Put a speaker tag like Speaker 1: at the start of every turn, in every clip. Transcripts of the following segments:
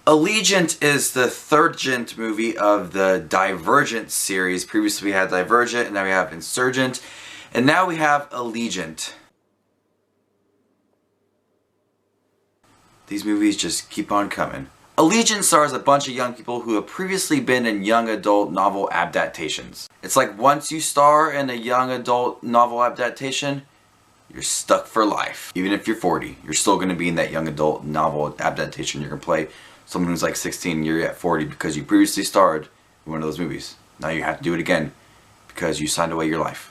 Speaker 1: Allegiant is the third Gent movie of the Divergent series. Previously we had Divergent, and now we have Insurgent, and now we have Allegiant. These movies just keep on coming. Allegiant stars a bunch of young people who have previously been in young adult novel adaptations. It's like once you star in a young adult novel adaptation, you're stuck for life. Even if you're 40, you're still going to be in that young adult novel adaptation. You're going to play someone who's like 16 and you're at 40 because you previously starred in one of those movies. Now you have to do it again because you signed away your life.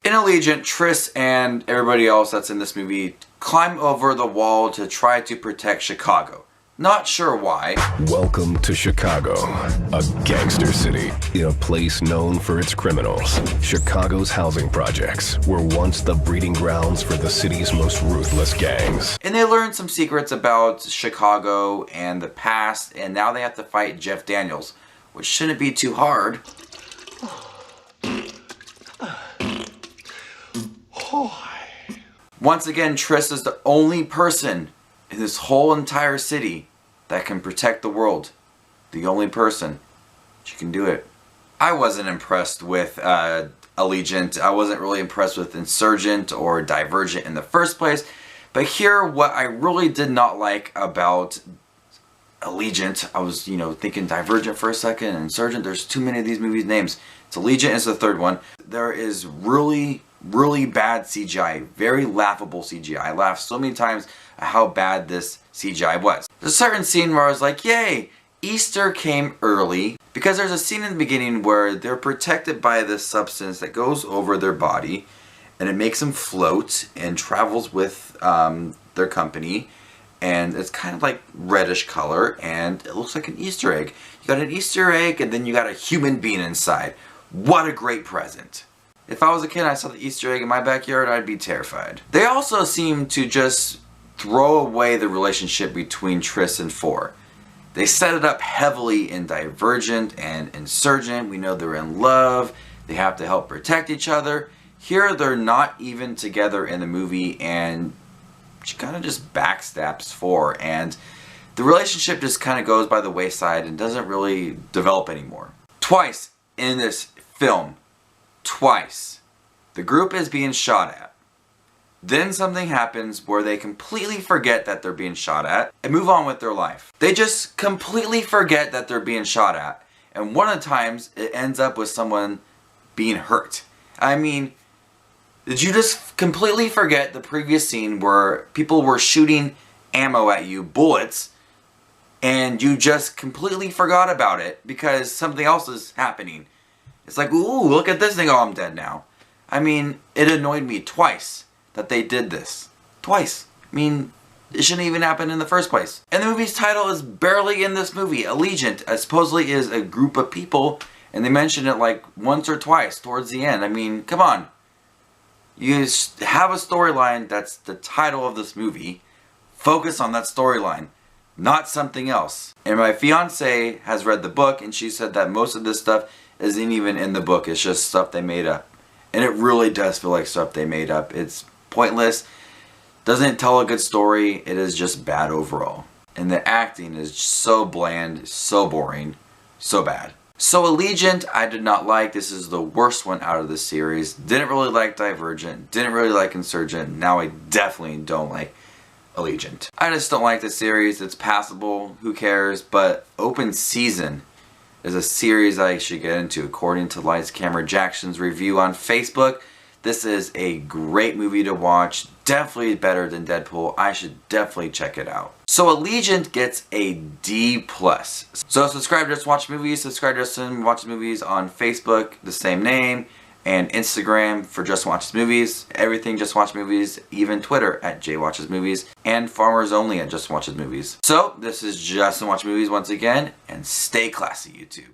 Speaker 1: In Allegiant, Triss and everybody else that's in this movie climb over the wall to try to protect Chicago. Not sure why.
Speaker 2: Welcome to Chicago, a gangster city in a place known for its criminals. Chicago's housing projects were once the breeding grounds for the city's most ruthless gangs.
Speaker 1: And they learned some secrets about Chicago and the past, and now they have to fight Jeff Daniels, which shouldn't be too hard. Once again, Triss is the only person in this whole entire city that can protect the world. The only person. She can do it. I wasn't impressed with Allegiant. I wasn't really impressed with Insurgent or Divergent in the first place. But here, what I really did not like about Allegiant, I was, thinking Divergent for a second, and Insurgent, there's too many of these movies' names. So Allegiant is the third one. There is really bad CGI. Very laughable CGI. I laughed so many times at how bad this CGI was. There's a certain scene where I was like, yay, Easter came early. Because there's a scene in the beginning where they're protected by this substance that goes over their body, and it makes them float and travels with their company. And it's kind of like reddish color, and it looks like an Easter egg. You got an Easter egg, and then you got a human being inside. What a great present. If I was a kid and I saw the Easter egg in my backyard, I'd be terrified. They also seem to just throw away the relationship between Triss and Four. They set it up heavily in Divergent and Insurgent. We know they're in love. They have to help protect each other. Here, they're not even together in the movie, and she kind of just backstabs Four, and the relationship just kind of goes by the wayside and doesn't really develop anymore. Twice in this film, the group is being shot at. Then something happens where they completely forget that they're being shot at and move on with their life. They just completely forget that they're being shot at, and one of the times it ends up with someone being hurt. I mean, did you just completely forget the previous scene where people were shooting ammo at you, bullets, and you just completely forgot about it because something else is happening? It's like, ooh, look at this thing, oh, I'm dead now. I mean, it annoyed me twice that they did this. Twice. I mean, it shouldn't even happen in the first place. And the movie's title is barely in this movie. Allegiant supposedly is a group of people, and they mention it like once or twice towards the end. I mean, come on. You have a storyline that's the title of this movie. Focus on that storyline, not something else. And my fiance has read the book, and she said that most of this stuff isn't even in the book. It's just stuff they made up. And it really does feel like stuff they made up. It's pointless. Doesn't tell a good story. It is just bad overall. And the acting is so bland, so boring, so bad. So Allegiant, I did not like. This is the worst one out of the series. Didn't really like Divergent. Didn't really like Insurgent. Now I definitely don't like Allegiant. I just don't like the series. It's passable. Who cares? But Open Season is a series I should get into according to Lights Camera Jackson's review on Facebook. This is a great movie to watch. Definitely better than Deadpool. I should definitely check it out. So Allegiant gets a D+. So subscribe to Just Watch Movies. Subscribe to Just Watch Movies on Facebook, the same name, and Instagram for Just Watch Movies. Everything Just Watch Movies, even Twitter at JWatchesMovies, and Farmers Only at Just Watches Movies. So this is Just Watch Movies once again, and stay classy, YouTube.